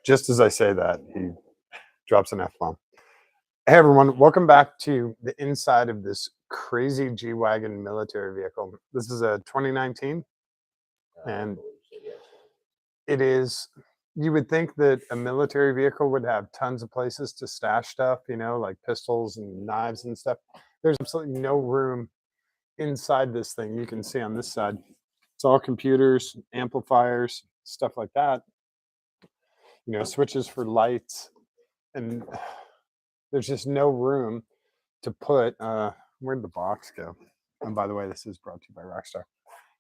Just as I say that, he drops an F-bomb. Hey everyone, welcome back to the inside of this crazy G-Wagen military vehicle. This is a 2019, and it is, you would think that a military vehicle would have tons of places to stash stuff, like pistols and knives and stuff. There's absolutely no room inside this thing. You can see on this side, it's all computers, amplifiers, stuff like that, switches for lights, and there's just no room to put where'd the box go? And by the way, this is brought to you by Rockstar.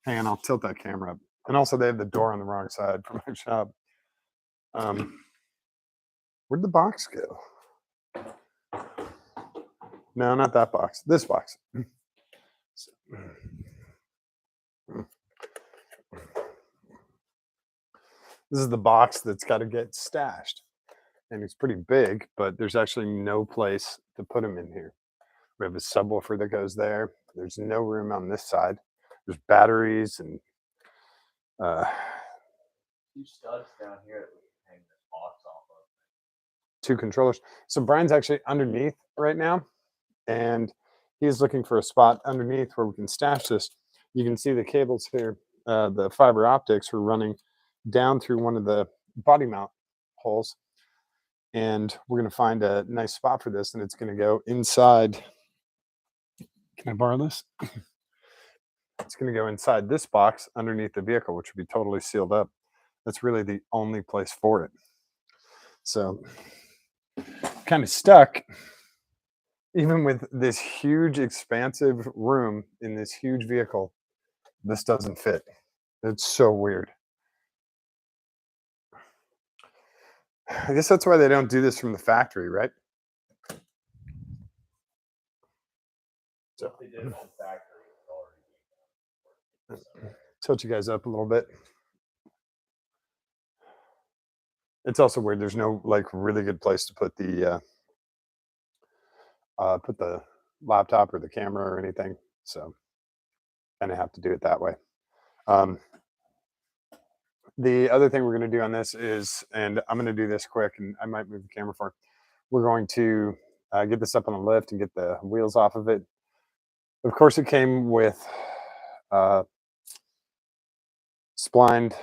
Hang on, I'll tilt that camera up. And also they have the door on the wrong side for my shop. Where'd the box go? No, not that box. This box. This is the box that's got to get stashed. And it's pretty big, but there's actually no place to put them in here. We have a subwoofer that goes there. There's no room on this side. There's batteries and two studs down here that we can hang this box off of. 2 controllers. So Brian's actually underneath right now, and he's looking for a spot underneath where we can stash this. You can see the cables here, the fiber optics are running down through one of the body mount holes, and we're going to find a nice spot for this, and it's going to go inside. Can I borrow this? It's going to go inside this box underneath the vehicle, which would be totally sealed up. That's really the only place for it. So kind of stuck, even with this huge expansive room in this huge vehicle. This doesn't fit. It's so weird. I guess that's why they don't do this from the factory, right? So They did it on factory. Tilt you guys up a little bit. It's also weird. There's no really good place to put the laptop or the camera or anything. So kind of have to do it that way. The other thing we're going to do on this is, and I'm going to do this quick, and I might move the camera for. We're going to get this up on a lift and get the wheels off of it. Of course, it came with splined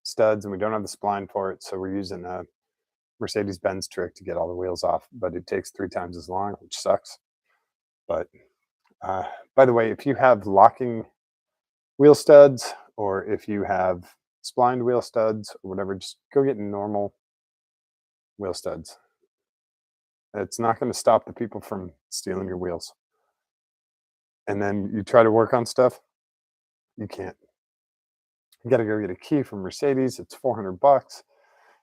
studs, and we don't have the spline for it, so we're using a Mercedes-Benz trick to get all the wheels off, but it takes 3 times as long, which sucks. But by the way, if you have locking wheel studs, or if you have splined wheel studs or whatever, just go get normal wheel studs. It's not going to stop the people from stealing your wheels. And then you try to work on stuff, you can't. You got to go get a key from Mercedes. It's $400.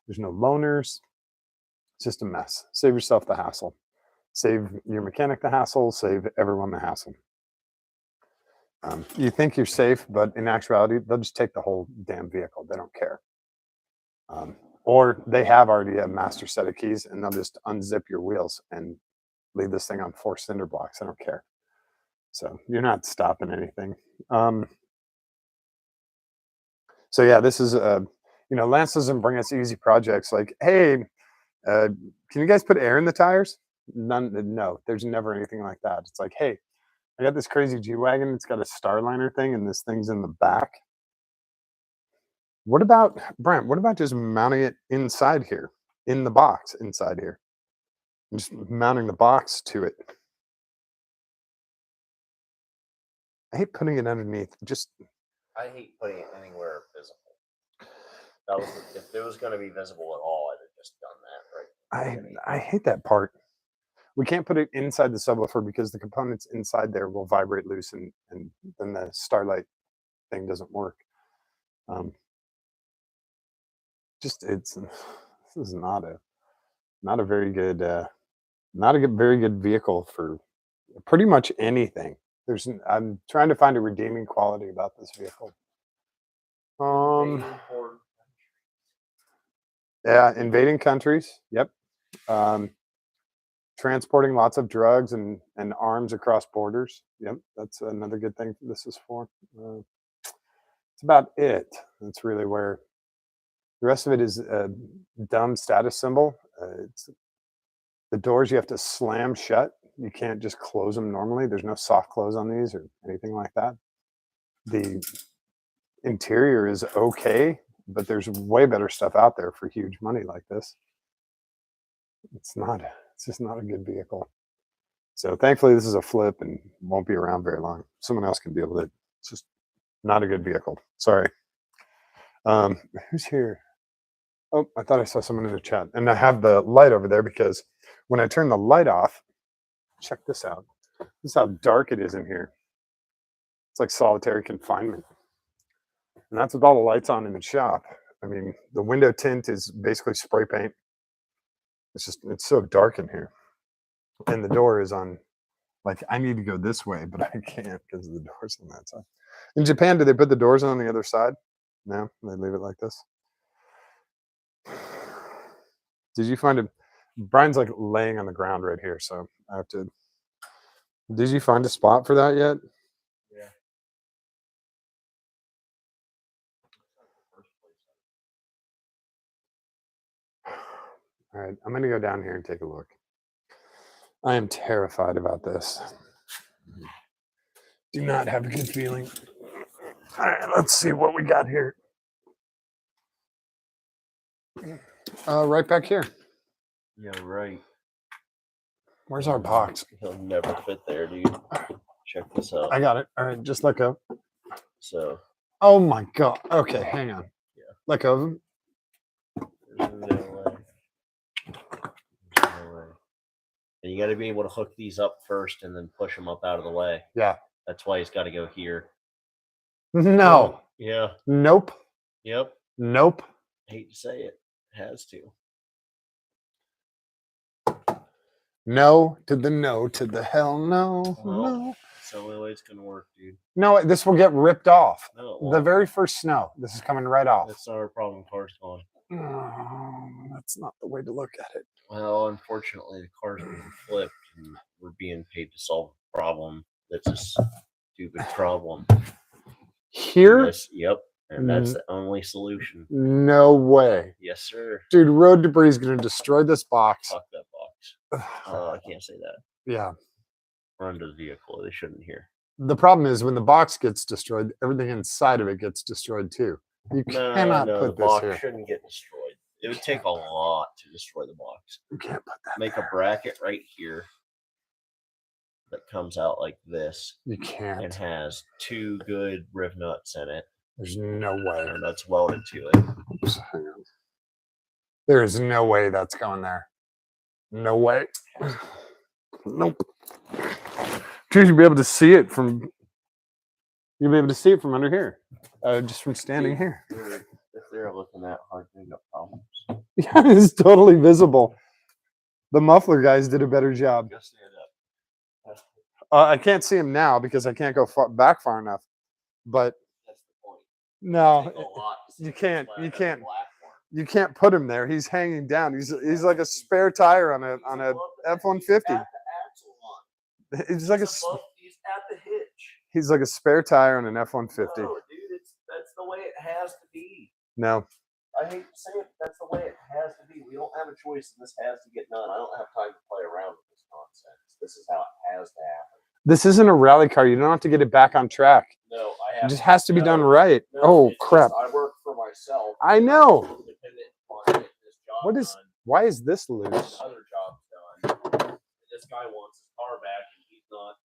There's no loaners. It's just a mess. Save yourself the hassle. Save your mechanic the hassle. Save everyone the hassle. You think you're safe, but in actuality, they'll just take the whole damn vehicle. They don't care. Or they have already a master set of keys, and they'll just unzip your wheels and leave this thing on 4 cinder blocks. I don't care. So you're not stopping anything. So yeah, this is Lance doesn't bring us easy projects like, hey, can you guys put air in the tires? No, there's never anything like that. It's like, hey, I got this crazy G-Wagen. It's got a Starliner thing, and this thing's in the back. What about, Brent, what about just mounting it inside here, in the box inside here? And just mounting the box to it. I hate putting it underneath. I hate putting it anywhere visible. If it was going to be visible at all, I'd have just done that, right? I hate that part. We can't put it inside the subwoofer because the components inside there will vibrate loose, and then the Starlight thing doesn't work. This is not a very good very good vehicle for pretty much anything. I'm trying to find a redeeming quality about this vehicle. Yeah, invading countries. Yep. Transporting lots of drugs and arms across borders. Yep, that's another good thing this is for. It's about it. That's really where The rest of it is a dumb status symbol. It's the doors you have to slam shut. You can't just close them normally. There's no soft close on these or anything like that. The interior is okay, but there's way better stuff out there for huge money like this. It's just not a good vehicle. So thankfully this is a flip and won't be around very long. Someone else can deal with it. It's just not a good vehicle. Sorry. Who's here? Oh, I thought I saw someone in the chat. And I have the light over there because when I turn the light off, check this out. This is how dark it is in here. It's like solitary confinement. And that's with all the lights on in the shop. I mean, the window tint is basically spray paint. It's so dark in here. And the door is on, like, I need to go this way, but I can't because the door's on that side. In Japan, do they put the doors on the other side? No, they leave it like this. Did you find it? Brian's like laying on the ground right here, so I have to. Did you find a spot for that yet? Yeah. All right, I'm going to go down here and take a look. I am terrified about this. Do not have a good feeling. All right, let's see what we got here. Right back here. Yeah, right. Where's our box? He'll never fit there, dude. Check this out. I got it. All right, just let go. So. Oh my God. Okay, hang on. Yeah. Let go of him. There's no way. There's no way. And you got to be able to hook these up first and then push them up out of the way. Yeah. That's why he's got to go here. No. Yeah. Nope. Yep. Nope. I hate to say it. It has to. No to the no to the hell no. Well, No. that's the only way it's gonna work, dude. No, this will get ripped off. No, The very first snow. This is coming right off. That's not our problem. Car's gone. That's not the way to look at it. Well, unfortunately, the car's being flipped, and we're being paid to solve a problem that's a stupid problem. Here? Yep. And that's the only solution. No way. Yes, sir. Dude, road debris is going to destroy this box. Fuck that box. I can't say that. Yeah. Run to the vehicle. They shouldn't hear. The problem is when the box gets destroyed, everything inside of it gets destroyed too. You cannot put the this box here. Shouldn't get destroyed. It would take a lot to destroy the box. You can't put that. Make a bracket right here that comes out like this. You can't. And has two good riv nuts in it. There's no way. And that's welded to it. Oops, hang on. There is no way that's going there. No way. Nope. You'll be able to see it from. You'll be able to see it from under here, just from standing here. If they're looking at hard, they got problems. Yeah, it's totally visible. The muffler guys did a better job. Just stand up. I can't see him now because I can't go back far enough. But that's the point. No, you can't. You can't. You can't put him there. He's hanging down. He's like a spare tire on a F-150. He's like he's at the hitch. He's like a spare tire on an F-150. No, dude, that's the way it has to be. No. I hate to say it, but that's the way it has to be. We don't have a choice, and this has to get done. I don't have time to play around with this nonsense. This is how it has to happen. This isn't a rally car. You don't have to get it back on track. No, I have. It just has to be done right. No, oh crap! I work for myself. I know. What is? Why is this loose? Other job's done. This guy wants his car back, and he's not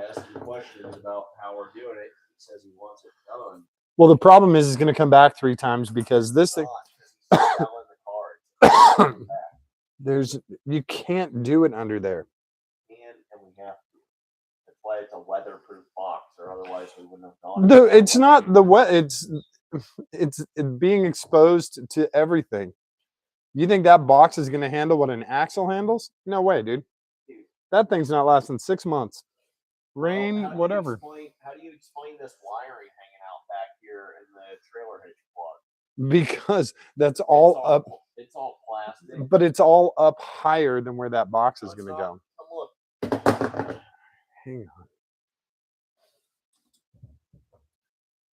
asking questions about how we're doing it. He says he wants it done. Well, the problem is, he's going to come back 3 times because this thing. You can't do it under there. And we have to. That's why it's a weatherproof box, or otherwise we wouldn't have gone. No, it's not the wet. It's being exposed to everything. You think that box is going to handle what an axle handles? No way, dude. That thing's not lasting 6 months. Rain, whatever. How do you explain this wiring hanging out back here in the trailer hitch plug? Because that's all up. It's all plastic. But it's all up higher than where that box is going to go. Look. Hang on.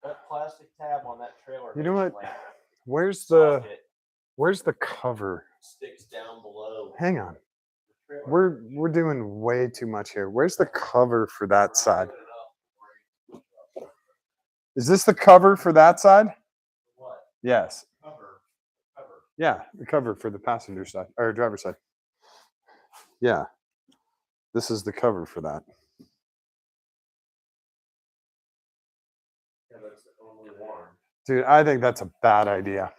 That plastic tab on that trailer. You know what? Where's the socket cover? sticks down below. Hang on. the trailer. We're doing way too much here. Where's the cover for that side? Is this the cover for that side? What? Yes. Cover. Yeah, the cover for the passenger side or driver's side. Yeah. This is the cover for that. Yeah, that's the only one. Dude, I think that's a bad idea.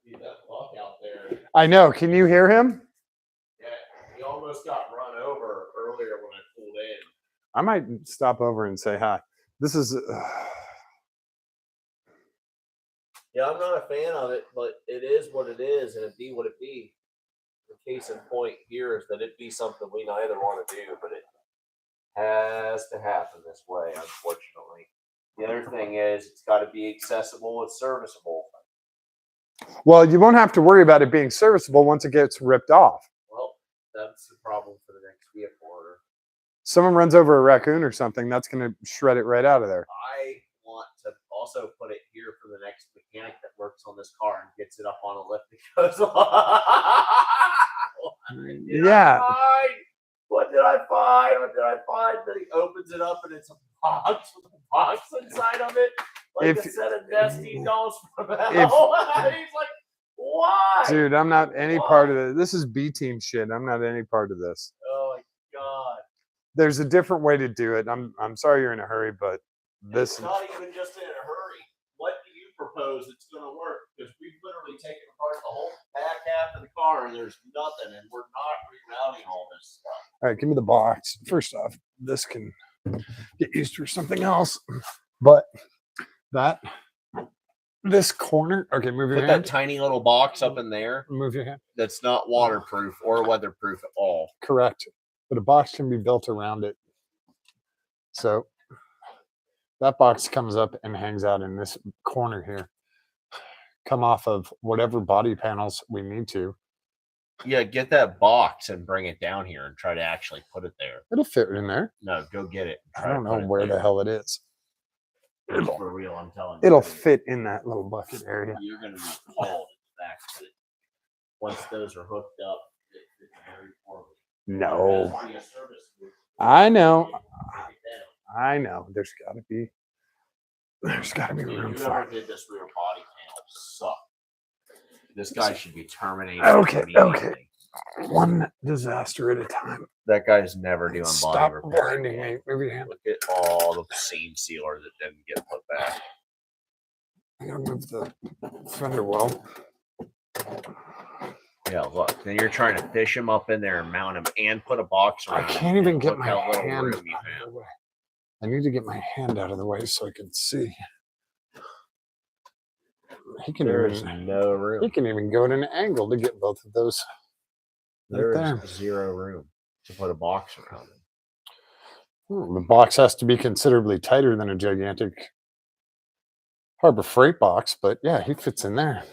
See that buck out there? I know. Can you hear him? Yeah, he almost got run over earlier when I pulled in. I might stop over and say hi. This is Yeah, I'm not a fan of it, but it is what it is, and it be what it be. The case in point here is that it be something we neither want to do, but it has to happen this way, unfortunately. The other thing is it's got to be accessible and serviceable. well, you won't have to worry about it being serviceable once it gets ripped off. Well, that's the problem for the next vehicle order. Someone runs over a raccoon or something, that's going to shred it right out of there. I want to also put it here for the next mechanic that works on this car and gets it up on a lift and goes, Yeah. What did I find? What did I find? Then he opens it up and it's a box with a box inside of it, like If- a set of nesting dolls from hell. And he's like, why? Dude, I'm not any part of it. This is B team shit. I'm not any part of this. Oh my god. There's a different way to do it. I'm sorry you're in a hurry, but this It's not even just in a hurry. What do you propose that's going to work? Because we've literally taken apart the whole back half of the car and there's nothing, and we're not rerouting all this stuff. all right, give me the box. First off, this can get used for something else. But this corner, okay, move your Put hand. that tiny little box up in there Move your hand. that's not waterproof or weatherproof at all. Correct. But a box can be built around it. So that box comes up and hangs out in this corner here. Come off of whatever body panels we need to. Yeah, get that box and bring it down here and try to actually put it there. It'll fit in there. No, go get it. I don't know where the hell it is. For real, I'm telling you. It'll fit in that little bucket area. You're going to be called back to it. Once those are hooked up, it fits very poorly. No. There has to be a service loop. I know. Take it down. I know. There's got to be Dude, room for whoever it. did this rear body panel sucked. This guy should be terminated. Okay, immediately. okay. One disaster at a time. That guy's never doing Stop body repair. blinding me. Move your hand. Look at all the seam sealer that didn't get put back. I'm gonna move the fender well. Yeah, look. Then you're trying to fish him up in there and mount him and put a box I around him. can't even And get look my how little hand room out you of have. the way. I need to get my hand out of the way so I can see. He can There's even no room. he can even go at an angle to get both of those. There there. is zero room to put a box around him. The box has to be considerably tighter than a gigantic Harbor Freight box, but yeah, he fits in there.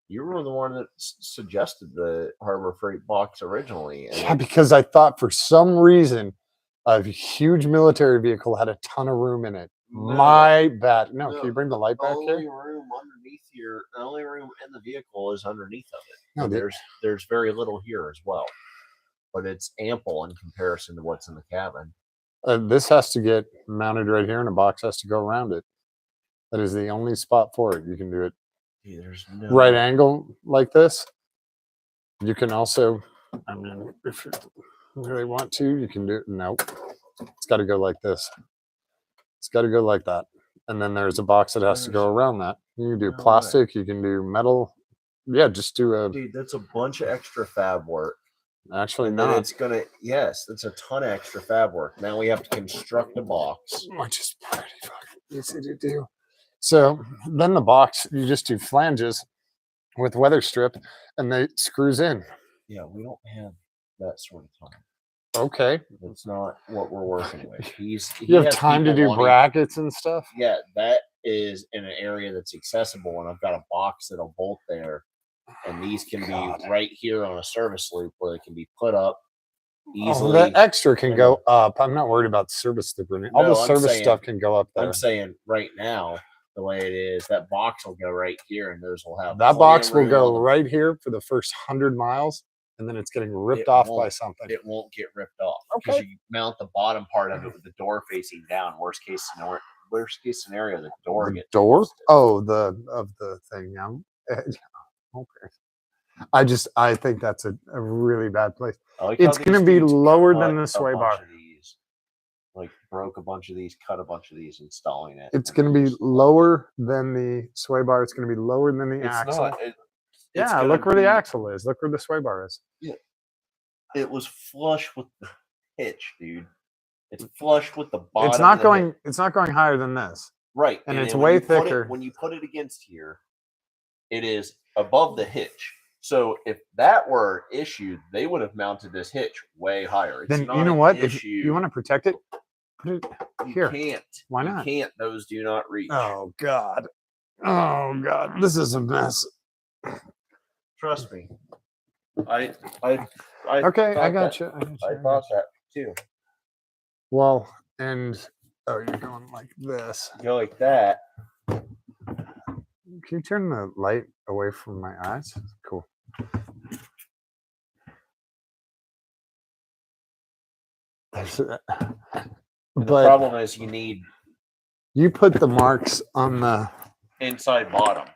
You were the one that suggested the Harbor Freight box originally. And Yeah, because I thought for some reason a huge military vehicle had a ton of room in it. No. My bad. No, No, can you bring the light the back only here? room underneath here, the only room in the vehicle is underneath of it. No, And there's very little here as well, but it's ample in comparison to what's in the cabin. This has to get mounted right here, and a box has to go around it. That is the only spot for it. You can do it Gee, there's no right angle like this. You can also, I mean, if you really want to, you can do it. Nope. It's got to go like this. It's got to go like that. And then there's a box that has to go around that. You can do No way. plastic, you can do metal. Yeah, just do a, Dude, that's a bunch of extra fab work. actually And not. it's gonna, yes, that's a ton of extra fab work. Now we have to construct a box. Which is pretty fucking easy to do. So then the box, you just do flanges with weather strip and they screws in. Yeah, we don't have that sort of time. Okay. That's not what we're working with. He You have has time to people do wanting- brackets and stuff? Yeah, that is in an area that's accessible, and I've got a box that'll bolt there, and these can God. be right here on a service loop where they can be put up Oh, easily. the extra can go up. I'm not worried about service loop. All No, the I'm service saying- stuff can go up there. I'm saying right now, the way it is. That box will go right here, and those will have that plenty box of will room go on them. right here for the first 100 miles, and then it's getting ripped It off by won't. something. It won't get ripped off because you mount the bottom part of it with the door facing down. Worst case scenario, the door The gets door? busted. Oh, of the thing. Yeah. Okay. I think that's a really bad place. I like It's how going to these be dudes lower cut than the a sway bunch bar. of these. Like broke a bunch of these, cut a bunch of these, installing it. It's and going to then be just- lower than the sway bar. It's going to be lower than the It's axle. not. It's Yeah, gonna look where the be- axle is. Look where the sway bar is. It was flush with the hitch, dude. It's flush with the bottom. It's not of the going. hitch. It's not going higher than this. Right, and it's then way when you put thicker. when you put it against here, it is above the hitch. So if that were an issue, they would have mounted this hitch way higher. It's Then not you know an what? Issue. If you want to protect it, put it you here. can't. Why not? You can't. Those do not reach. Oh God. Oh God. This is a mess. Trust me. I Okay, I thought got that- you. I thought that too. Well, and oh, you're going like this. Go like that. Can you turn the light away from my eyes? Cool. The But problem is you need you put the marks on the. inside bottom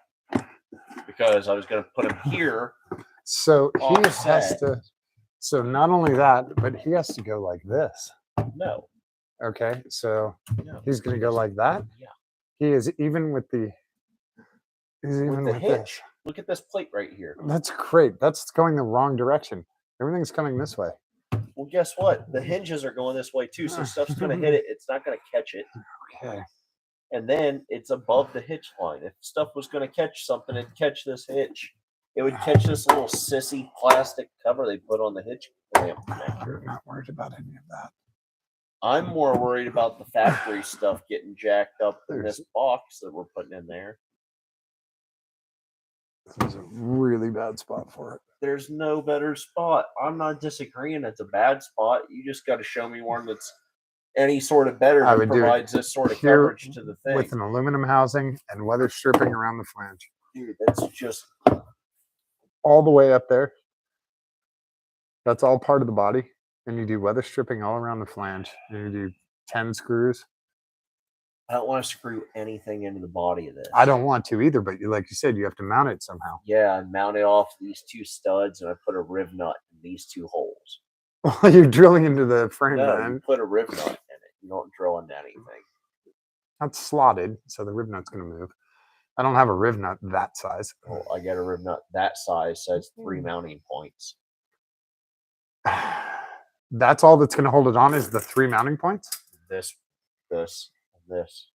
because I was going to put them here. So he has Offset. to. So not only that, but he has to go like this. No, Okay, so no. he's going to go like that. Yeah. He is even with the. He's even the with hitch. this. Look at this plate right here. That's great. That's going the wrong direction. Everything's coming this way. Well, guess what? The hinges are going this way too, so stuff's going to hit it. It's not going to catch it. Okay. And then it's above the hitch line. If stuff was going to catch something, it'd catch this hitch. It would catch this little sissy plastic cover they put on the hitch clamp. You're not worried about any of that. I'm more worried about the factory stuff getting jacked up in this box that we're putting in there. This is a really bad spot for it. There's no better spot. I'm not disagreeing it's a bad spot. You just got to show me one that's any sort of better I that would do it provides this sort of here coverage to the thing. with an aluminum housing and weather stripping around the flange. Dude, that's just All the way up there. That's all part of the body. And you do weather stripping all around the flange. And you do 10 screws. I don't want to screw anything into the body of this. I don't want to either, but like you said, you have to mount it somehow. Yeah, I mounted off these two studs and I put a rib nut in these two holes. Well, you're drilling into the frame, No, man. you put a rib nut in it. You don't drill into anything. That's slotted, so the rib nut's going to move. I don't have a rib nut that size. Well, I got a rib nut that size, so it's 3 mounting points. That's all that's going to hold it on is the 3 mounting points? This, and this.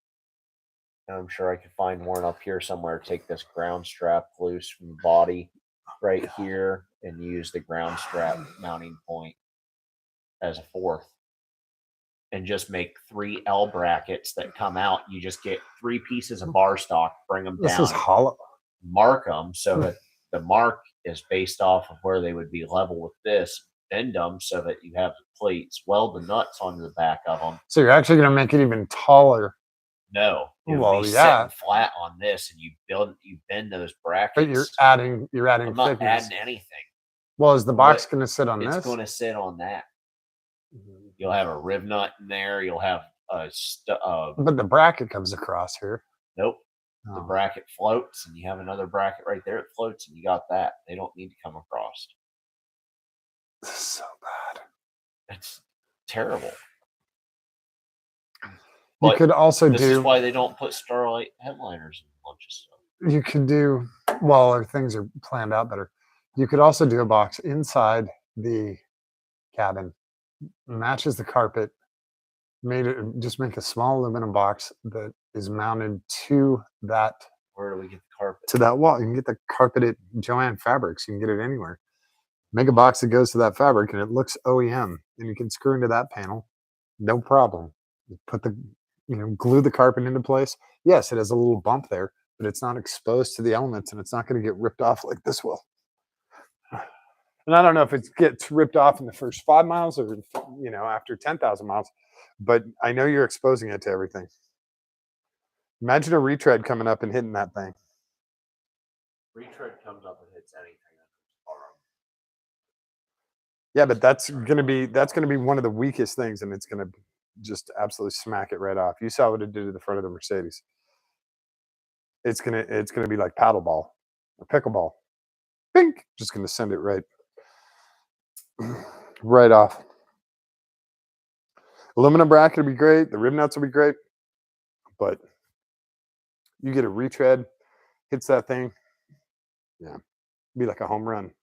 And I'm sure I could find one up here somewhere. Take this ground strap loose from the body right here and use the ground strap mounting point as a fourth. And just make 3 L brackets that come out. You just get 3 pieces of bar stock, bring them This down, is hollow. mark them so that the mark is based off of where they would be level with this. Bend them so that you have the plates, weld the nuts onto the back of them. So you're actually going to make it even taller. No, it would Well, be yeah. sitting flat on this, and you bend those brackets. But you're adding I'm not thickness. adding anything. Well, is the box But going to sit on It's this? going to sit on that. You'll have a rib nut in there. You'll have a But the bracket comes across here. nope. The Oh. bracket floats, and you have another bracket right there. It floats, and you got that. They don't need to come across. This is so bad. It's terrible. You But could also This is do. why they don't put Starlight headliners in a bunch of stuff. You could do. Well, or things are planned out better. You could also do a box inside the cabin, matches the carpet. Just make a small aluminum box that is mounted to that Where do we get the carpet? wall. You can get the carpet at Joann Fabrics. You can get it anywhere. Make a box that goes to that fabric, and it looks OEM, and you can screw into that panel, no problem. You put glue the carpet into place. Yes, it has a little bump there, but it's not exposed to the elements, and it's not going to get ripped off like this will. And I don't know if it gets ripped off in the first 5 miles or after 10,000 miles, but I know you're exposing it to everything. Imagine a retread coming up and hitting that thing. Retread comes up and hits anything that's arm. Yeah, but that's gonna be one of the weakest things, and it's gonna just absolutely smack it right off. You saw what it did to the front of the Mercedes. It's gonna be like paddleball or pickleball. Bink, just gonna send it right off. Aluminum bracket will be great. The rib nuts will be great, but you get a retread, hits that thing, yeah, be like a home run.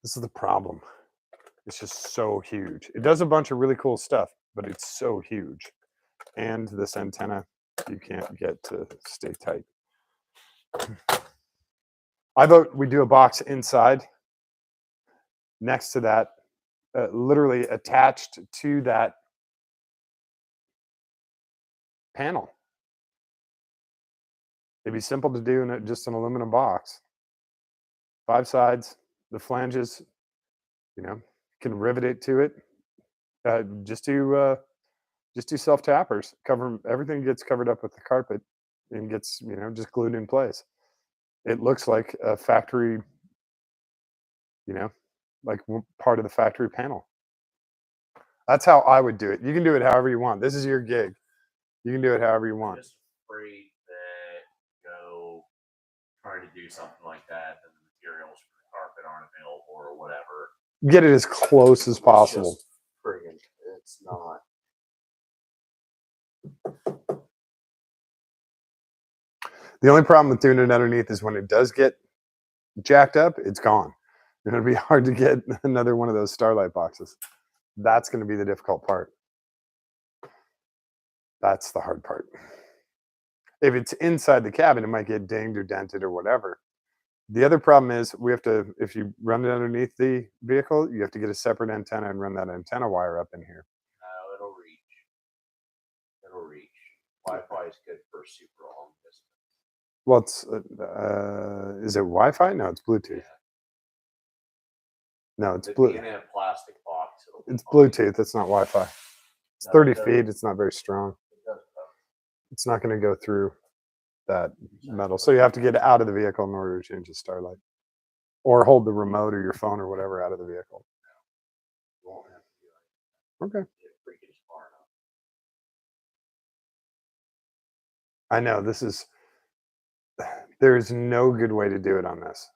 This is the problem. It's just so huge. It does a bunch of really cool stuff, but it's so huge. And this antenna, you can't get to stay tight. I vote we do a box inside next to that, literally attached to that panel. It'd be simple to do in just an aluminum box. 5 sides, the flanges, you know, can rivet it to it. Just do self tappers. Cover everything gets covered up with the carpet and gets just glued in place. It looks like a factory, like part of the factory panel. That's how I would do it. You can do it however you want. This is your gig. You can do it however you want. I'm just afraid that trying to do something like that, and the materials for the carpet aren't available or whatever. Get it as close as possible. It's not. The only problem with doing it underneath is when it does get jacked up, it's gone. And it'll be hard to get another one of those Starlight boxes. That's going to be the difficult part. That's the hard part. If it's inside the cabin, it might get dinged or dented or whatever. The other problem is if you run it underneath the vehicle, you have to get a separate antenna and run that antenna wire up in here. No, it'll reach. It'll reach. Wi-Fi is good for super long distance. Well, it's is it Wi-Fi? No, it's Bluetooth. Yeah. No, it's Bluetooth. In a plastic box. It's Bluetooth. It's not Wi-Fi. It's 30 feet. It's not very strong. It's not going to go through that metal. So you have to get out of the vehicle in order to change the Starlight, or hold the remote or your phone or whatever out of the vehicle. Okay. I know there's no good way to do it on this.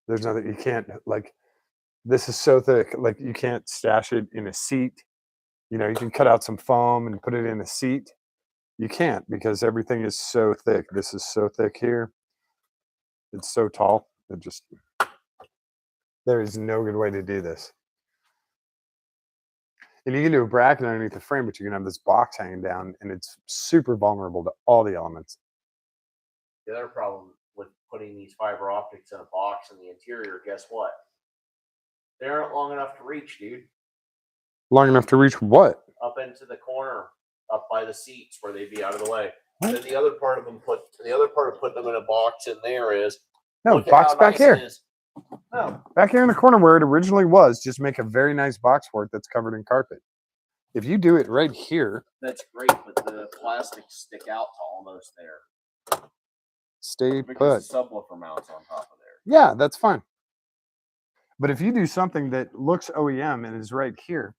There's nothing, you can't, like, this is so thick, like you can't stash it in a seat. You can cut out some foam and put it in a seat. You can't, because everything is so thick. This is so thick here. It's so tall. There is no good way to do this. And you can do a bracket underneath the frame, but you're gonna have this box hanging down, and it's super vulnerable to all the elements. The other problem with putting these fiber optics in a box in the interior, guess what? They aren't long enough to reach, dude. Long enough to reach what? Up into the corner, up by the seats where they'd be out of the way. What? And then the other part of putting them in a box in there is box back here. No. Back here in the corner where it originally was, just make a very nice box for it that's covered in carpet. If you do it right here. That's great, but the plastics stick out to almost there. Stay put. Because the subwoofer mounts on top of there. Yeah, that's fine. But if you do something that looks OEM and is right here.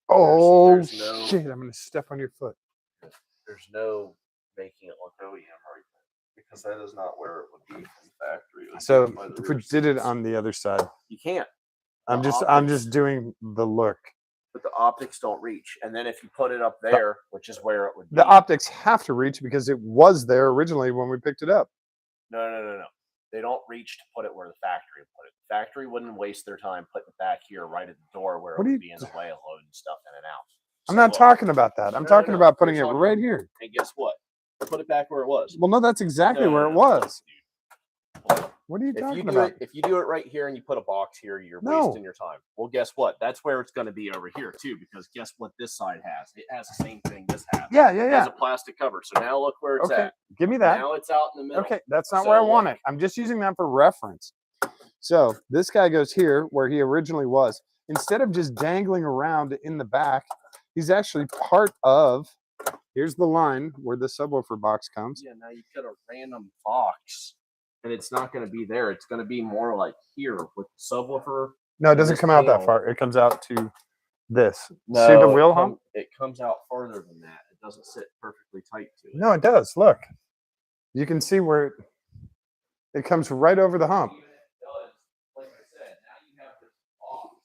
There's no, shit, I'm going to step on your foot. There's no making it look OEM right there, because that is not where it would be from factory. So if we did it on the other side. You can't. I'm just doing the look. But the optics don't reach. And then if you put it up there, which is where it would be. The optics have to reach because it was there originally when we picked it up. No. They don't reach to put it where the factory put it. The factory wouldn't waste their time putting it back here right at the door where it would be in the way of loading stuff in and out. I'm not talking about that. I'm talking about putting it right here. And guess what? Put it back where it was. Well, no, that's exactly where it was. What are you talking about? If you do it right here and you put a box here, you're wasting your time. Well, guess what? That's where it's going to be over here too, because guess what this side has? It has the same thing this has. Yeah. It has a plastic cover. So now look where it's at. Give me that. Now it's out in the middle. Okay, that's not where I want it. I'm just using that for reference. So this guy goes here where he originally was. Instead of just dangling around in the back, He's actually part of. Here's the line where the subwoofer box comes. Yeah, now you get a random box, and it's not going to be there. It's going to be more like here with the subwoofer. No, it doesn't this come out that panel. far. It comes out to this. No, See the wheel hump? It comes out farther than that. It doesn't sit perfectly tight to it. No, it does. Look, you can see where it comes right over the hump. Even it does, like I said, now you have this box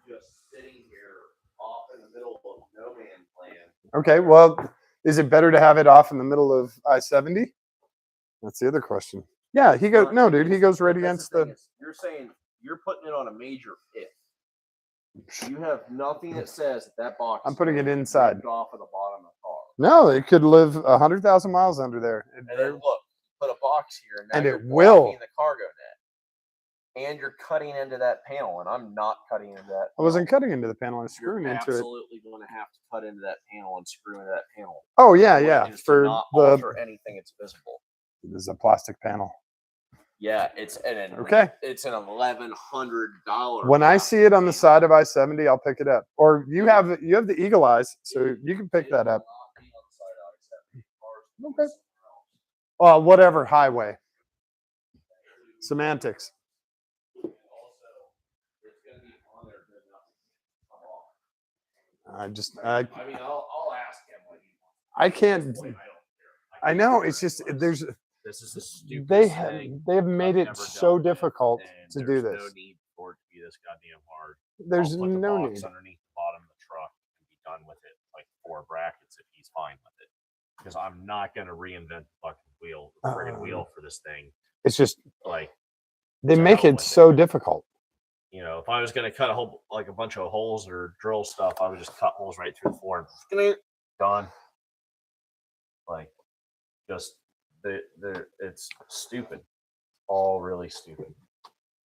just sitting here off in the middle of no man's land. Okay, well, is it better to have it off in the middle of I-70? That's the other question. Yeah, he goes. No, dude, he goes right against the. You're saying you're putting it on a major if. You have nothing that says that box. I'm putting it inside. Off of the bottom of the car. No, it could live 100,000 miles under there. And then look, put a box here, and you're it will. the cargo net, and you're cutting into that panel, and I'm not cutting into that. Panel. I wasn't cutting into the panel. I was screwing you're into it. Absolutely going to have to cut into that panel and screw into that panel. Oh yeah, yeah. For not alter anything, it's visible. This is a plastic panel. Yeah, it's an okay. It's an $1,100. When I see it on the side of I-70, I'll pick it up. Or you have the eagle eyes, so you can pick that up. Okay. Well, whatever highway. Semantics. I mean, I'll ask him what he wants. I can't. I know. It's just there's. This is a stupid they thing. have made it so difficult to do this. There's no need for it to be this goddamn hard. There's no need. Underneath the bottom of the truck and be done with it, like 4 brackets if he's fine with it. Because I'm not going to reinvent the fucking friggin' wheel for this thing. It's just like they make it so difficult. You know, if I was going to cut a bunch of holes or drill stuff, I would just cut holes right through the floor and done. Like, just it's stupid, all really stupid.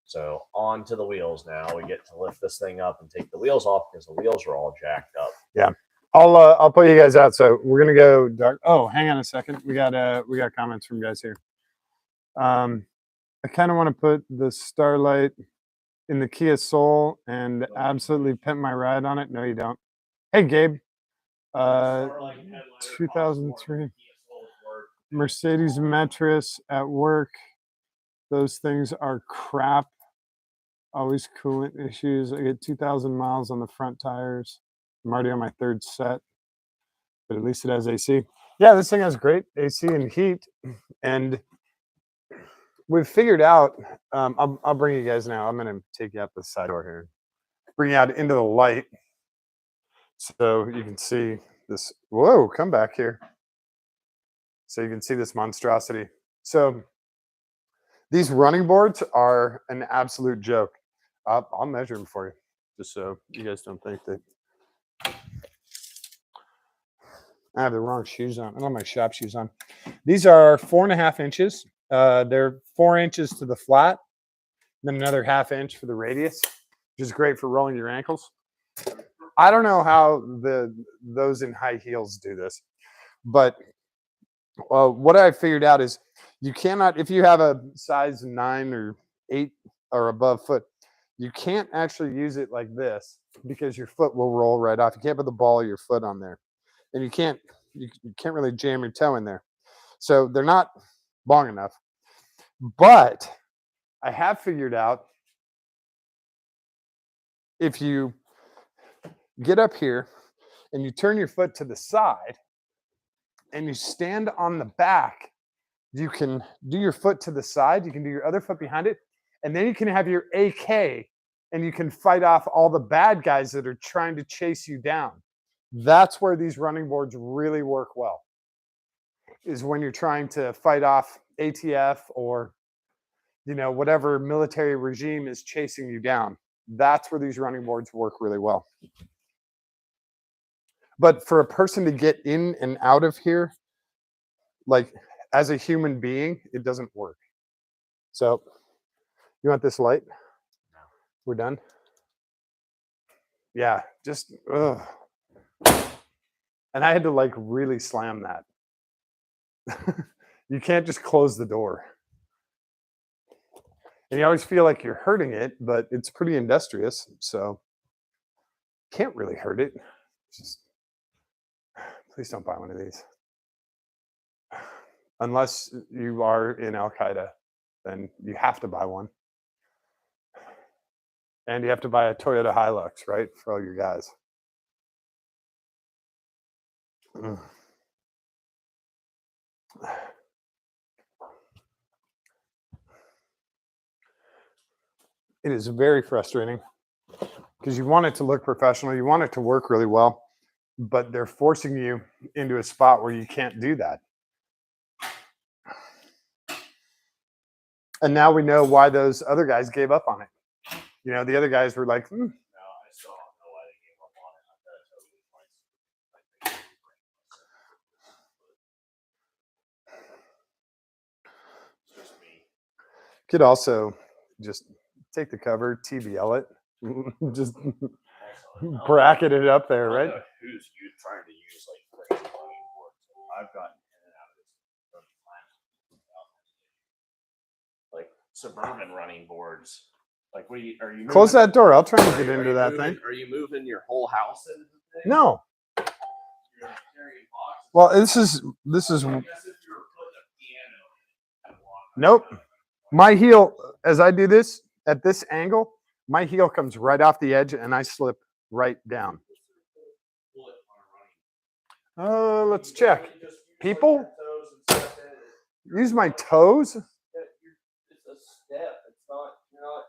So on to the wheels now. We get to lift this thing up and take the wheels off because the wheels are all jacked up. Yeah, I'll put you guys out. So we're gonna go dark. Oh, hang on a second. We got comments from guys here. I kind of want to put the Starlight in the Kia Soul and absolutely pimp my ride on it. No, you don't. Hey, Gabe. 2003 Mercedes Metris at work. Those things are crap. Always coolant issues. I get 2,000 miles on the front tires. I'm already on my 3rd set, but at least it has AC. Yeah, this thing has great AC and heat, and we've figured out. I'll bring you guys now. I'm going to take you out the side door here, bring you out into the light, so you can see this. Whoa, come back here, so you can see this monstrosity. So these running boards are an absolute joke. I'll measure them for you, just so you guys don't think that I have the wrong shoes on. I don't have my shop shoes on. These are 4.5 inches. They're 4 inches to the flat, then another 1/2 inch for the radius, which is great for rolling your ankles. I don't know how those in high heels do this, but what I figured out is you cannot, if you have a size 9 or 8 or above foot, you can't actually use it like this because your foot will roll right off. You can't put the ball of your foot on there, and you can't really jam your toe in there. So they're not long enough. But I have figured out if you get up here and you turn your foot to the side and you stand on the back, you can do your foot to the side, you can do your other foot behind it, and then you can have your AK and you can fight off all the bad guys that are trying to chase you down. That's where these running boards really work well, is when you're trying to fight off ATF or, you know, whatever military regime is chasing you down. That's where these running boards work really well. But for a person to get in and out of here, like as a human being, it doesn't work. So you want this light? No. We're done? Yeah, just, ugh. And I had to like really slam that. You can't just close the door. And you always feel like you're hurting it, but it's pretty industrious, so can't really hurt it. Just please don't buy one of these. Unless you are in Al Qaeda, then you have to buy one. And you have to buy a Toyota Hilux, right? For all your guys. Mm. It is very frustrating because you want it to look professional, you want it to work really well, but they're forcing you into a spot where you can't do that. And now we know why those other guys gave up on it. You know, the other guys were like, No, I still don't know why they gave up on it. I'm gonna tell you why. It's just me. could also just take the cover, TVL it, just Also, bracket it up there, I don't right? know who's you trying to use like crazy running boards. I've gotten in and out of this running plan. Like suburban running boards. Like, what are you Close moving? that door. I'll try and Are get you into that moving- thing. Are you moving your whole house into the thing? No. You're carrying boxes. Well, this is I guess if you were putting a piano in, I'd walk nope. around. My heel, as I do this at this angle, my heel comes right off the edge and I slip right down. Pull it on a running. Let's check. You just use, like, People? your toes and stuff in it. Use my toes? It's a step. It's not. You're not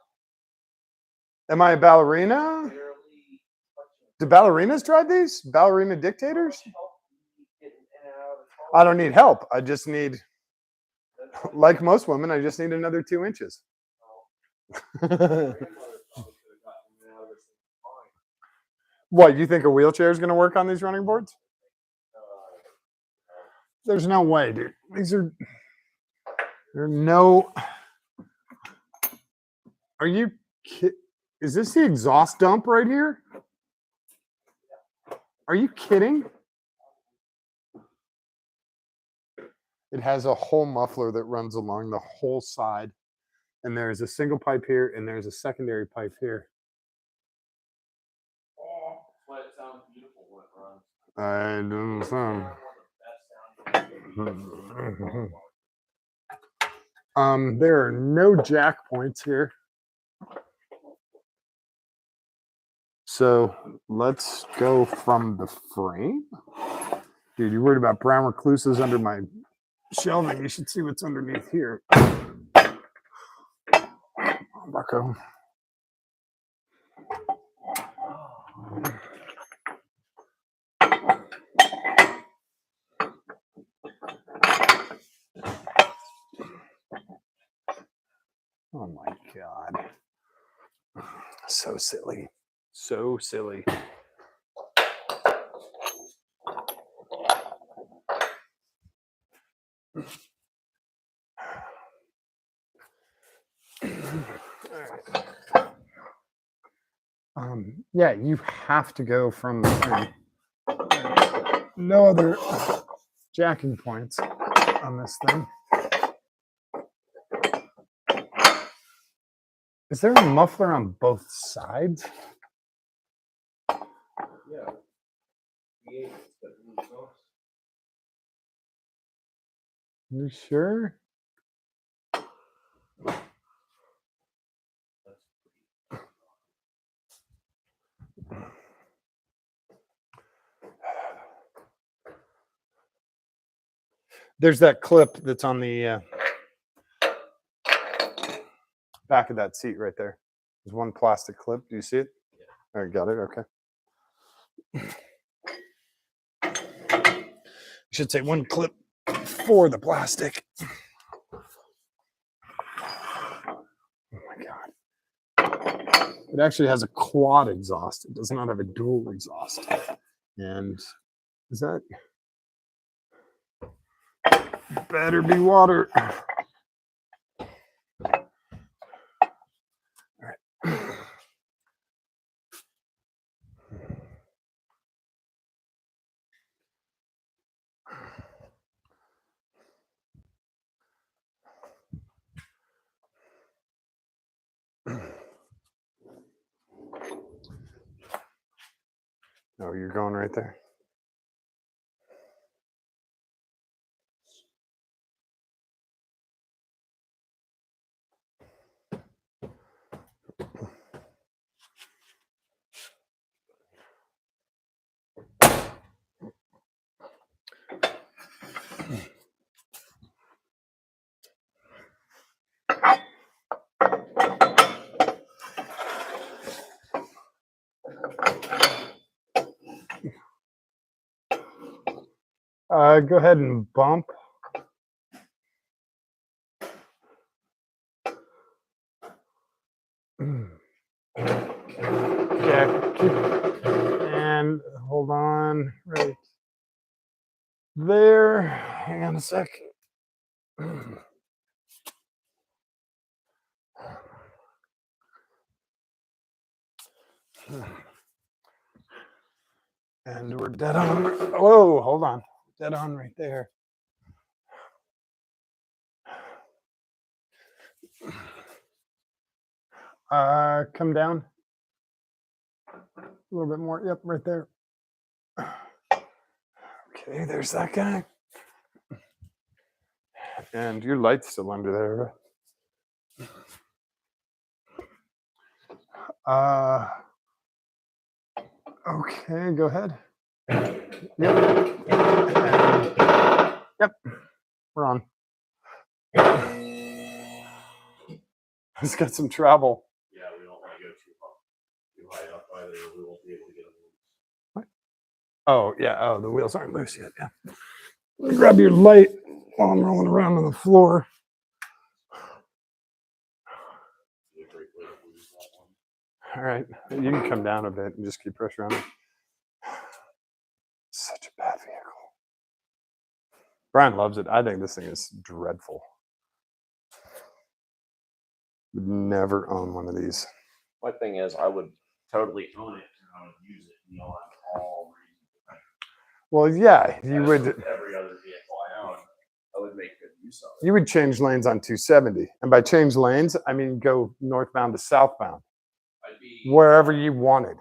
Am I a ballerina? barely touching. Do ballerinas drive these? Ballerina dictators? Help you getting in and out of the car. I don't need help. I just need, like most women, I just need another 2 inches. What, you think a wheelchair is going to work on these running boards? There's no way, dude. There are no. Are you kidding? Is this the exhaust dump right here? Are you kidding? It has a whole muffler that runs along the whole side. And there's a single pipe here, and there's a secondary pipe here. That's why it sounds beautiful when it runs. I don't It's know. one of the best sounding. There are no jack points here. So let's go from the frame. Dude, you're worried about brown recluses under my shelving. You should see what's underneath here. Bucko. Oh my God. So silly. So silly. Yeah, you have to go from the frame. No other jacking points on this thing. Is there a muffler on both sides? Yeah. You sure? There's that clip that's on the back of that seat right there. There's one plastic clip. Do you see it? Yeah. All right, got it. Okay. I should say one clip for the plastic. Oh my God. It actually has a quad exhaust. It does not have a dual exhaust. And is that better be water? All right. Oh, you're going right there. Go ahead and bump. Yeah, and hold on right there. Hang on a sec. And we're dead on. Whoa, hold on. Dead on right there. Come down. A little bit more. Yep, right there. Okay, there's that guy. And your light's still under there, right? Okay, go ahead. Yep. Yep, we're on. It's got some travel. Yeah, we don't want to go too high up either. We won't be able to get them loose. What? Oh, yeah. Oh, the wheels aren't loose yet. Yeah. Grab your light while I'm rolling around on the floor. All right. You can come down a bit and just keep pressure on it. Such a bad vehicle. Brian loves it. I think this thing is dreadful. Would never own one of these. My thing is, I would totally own it and I would use it. You know, all reasons. Well, yeah, you would. Every other vehicle I own, I would make good use of it. You would change lanes on 270, and by change lanes, I mean go northbound to southbound, wherever you wanted.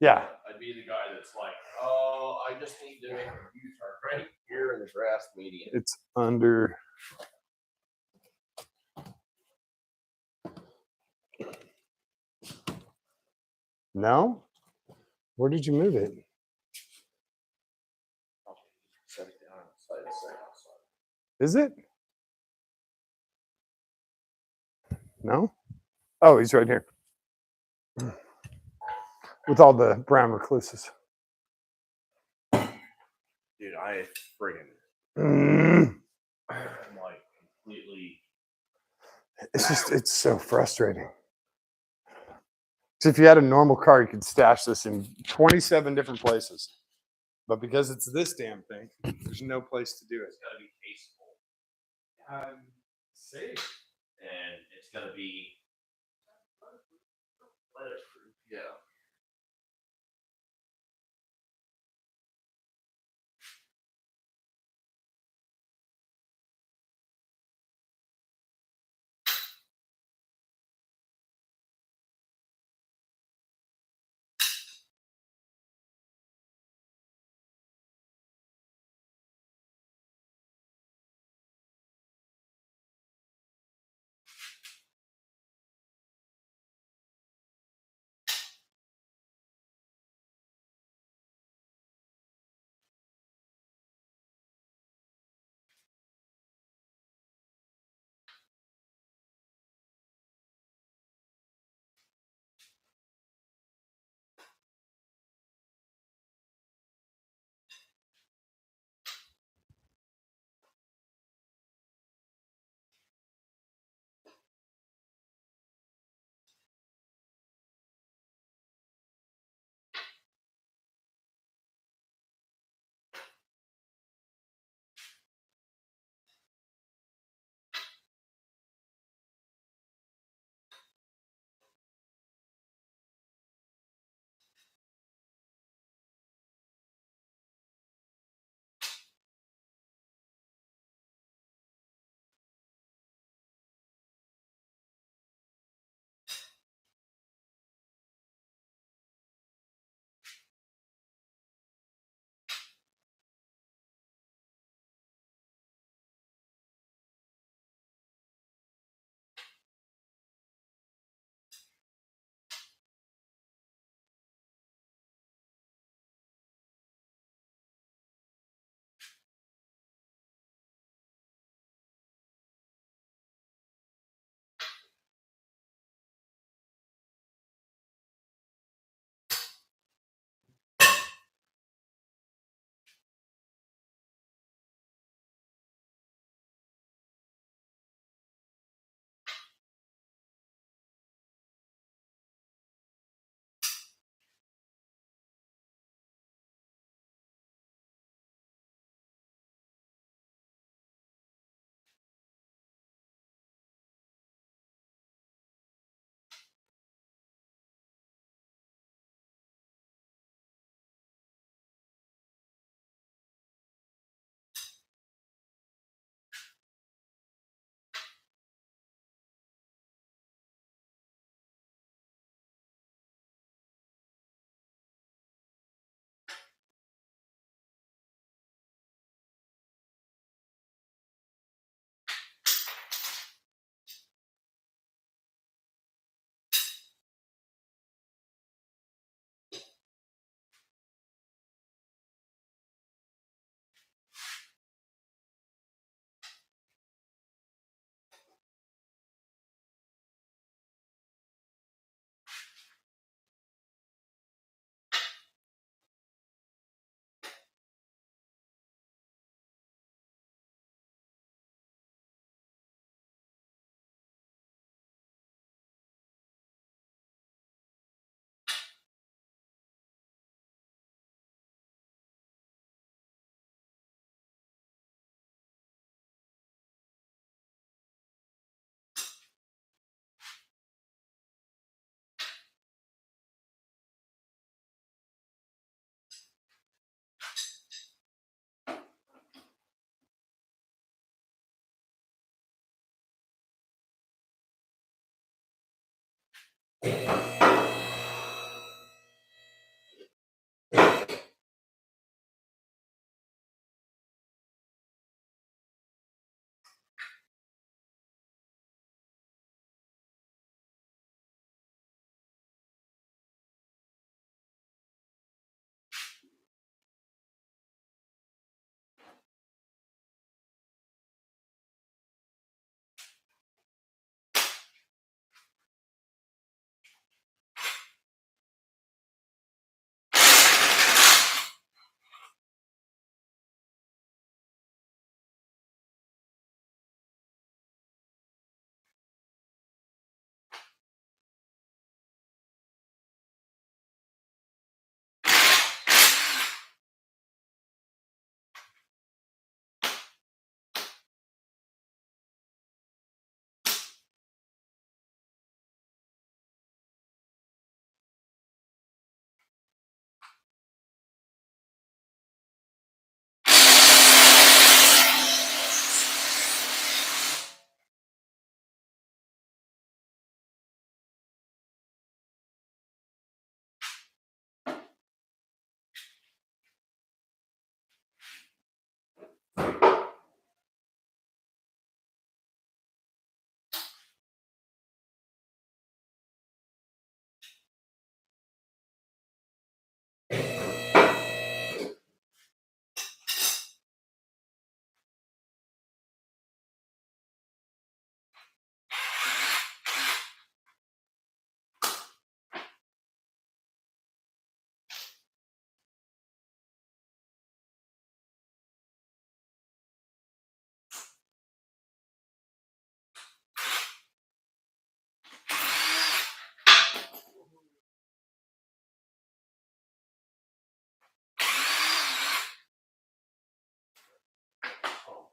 Yeah. I'd be the guy that's like, oh, I just need to make a U-turn right here in the grass median. It's under. No? Where did you move it? Set it down outside the same outside. Is it? No? Oh, he's right here. With all the brown recluses. Dude, I friggin' Mm. I'm like completely. It's so frustrating. So if you had a normal car, you could stash this in 27 different places. But because it's this damn thing, there's no place to do it. It's got to be caseable. Safe. And it's got to be weatherproof. Yeah. Oh,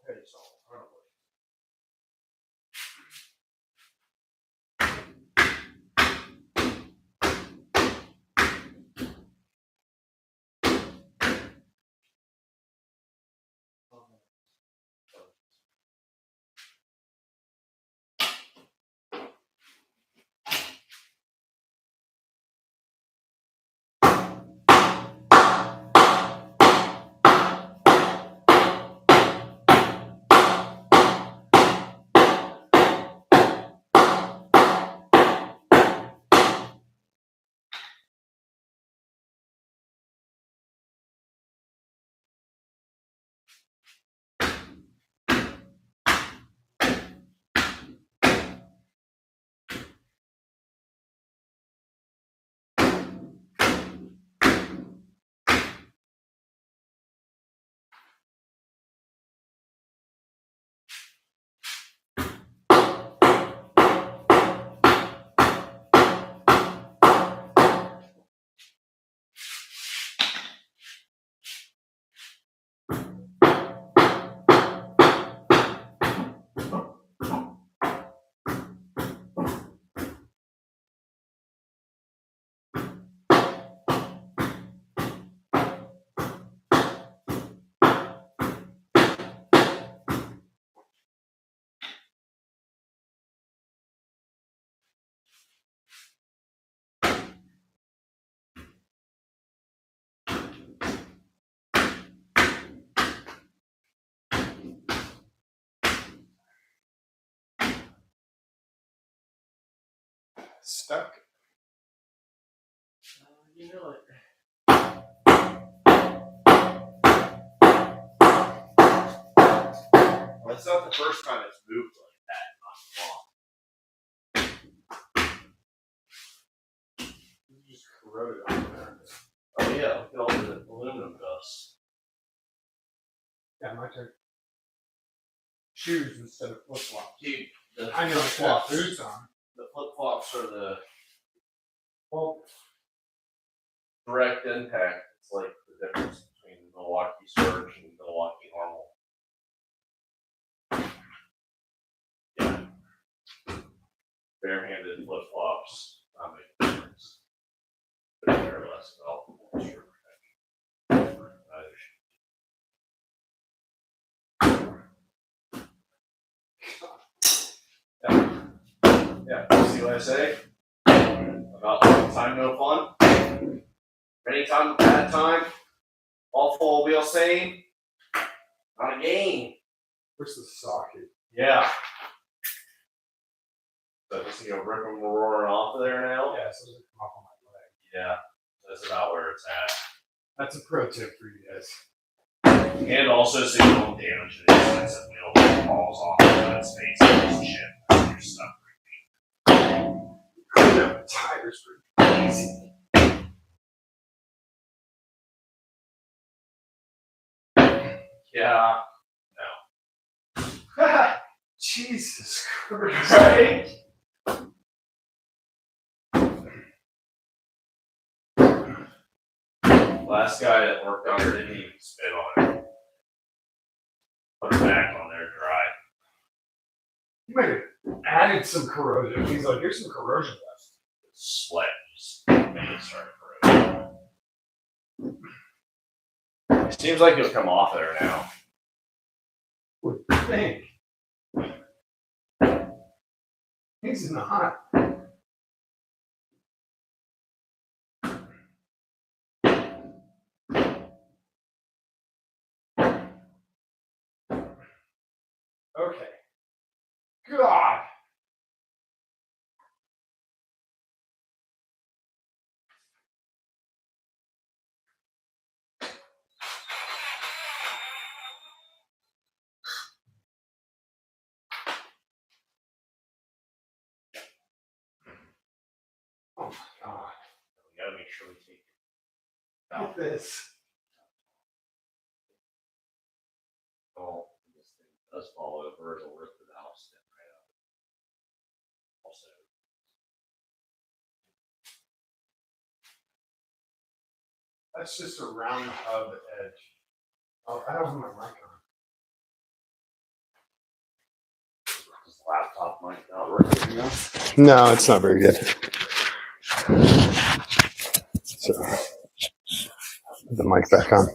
it's all probably. Stuck. You know it. Well, it's not the first time it's moved like that. Not long. You just corroded on there. Oh yeah, look at all the aluminum dust. Yeah, my turn. Shoes instead of flip flops. Dude, the I know flip it's got flops. boots on. The flip flops are the Well, direct impact. It's like the difference between Milwaukee Surge and Milwaukee Normal. Yeah. Barehanded flip flops not make a difference. But they're less developable. Sure. Yeah. Yeah. See what I say? About time no fun. Anytime a bad time. All full wheel same. Not a game. Where's the socket? Yeah. So just rip them roaring off of there now? Yeah, so they come off on my leg. Yeah. That's about where it's at. That's a pro tip for you guys. And also so you don't damage the expensive wheel that falls off of that space and just shit. Your stuff. The tires are easy. Yeah. Jesus Christ. Right? Last guy that worked on it didn't even spit on it. Put it back on there dry. You might have added some corrosion. He's like, here's some corrosion left. Sweat just made it start corroding. It seems like it'll come off there now. What do you think? He's not. Okay. God. Oh my God. We gotta make sure we take it Look out. at this. Oh, this thing does fall over, it'll rip the valve stem right out. Also, That's just a round hub edge. Oh, I don't have my mic on. this laptop might not work good enough. No, it's not very good. So, put the mic back on.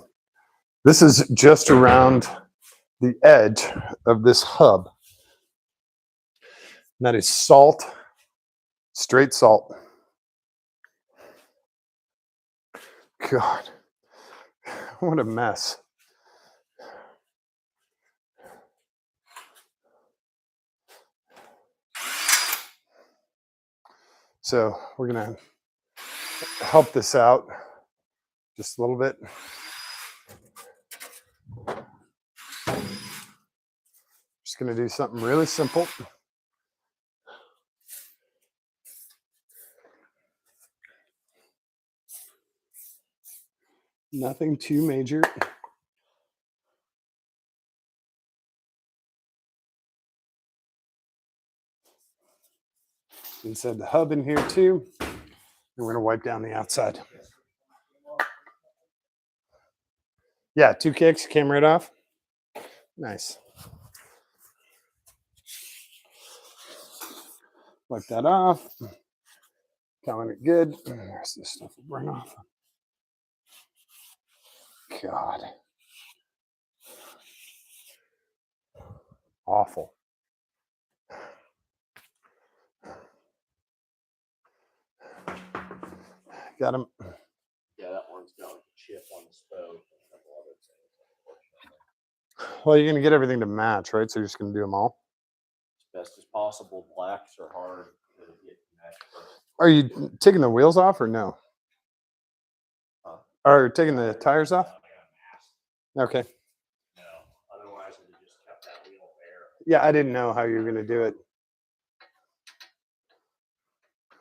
This is just around the edge of this hub. And that is salt, straight salt. God, what a mess. So we're gonna help this out just a little bit. Just gonna do something really simple. Nothing too major. Inside the hub in here too. And we're gonna wipe down the outside. Yeah, 2 kicks, came right off. Nice. Wipe that off. Calling it good. And the rest of this stuff will burn off. God. Awful. Got him. Yeah, that one's got a chip on the stove and a couple other things. Well, you're gonna get everything to match, right? So you're just gonna do them all. As best as possible. Blacks are hard to get matched first. Are you taking the wheels off or no? Huh? Are you taking the tires off? Okay. No, otherwise it would have just kept that wheel bare. Yeah, I didn't know how you were gonna do it.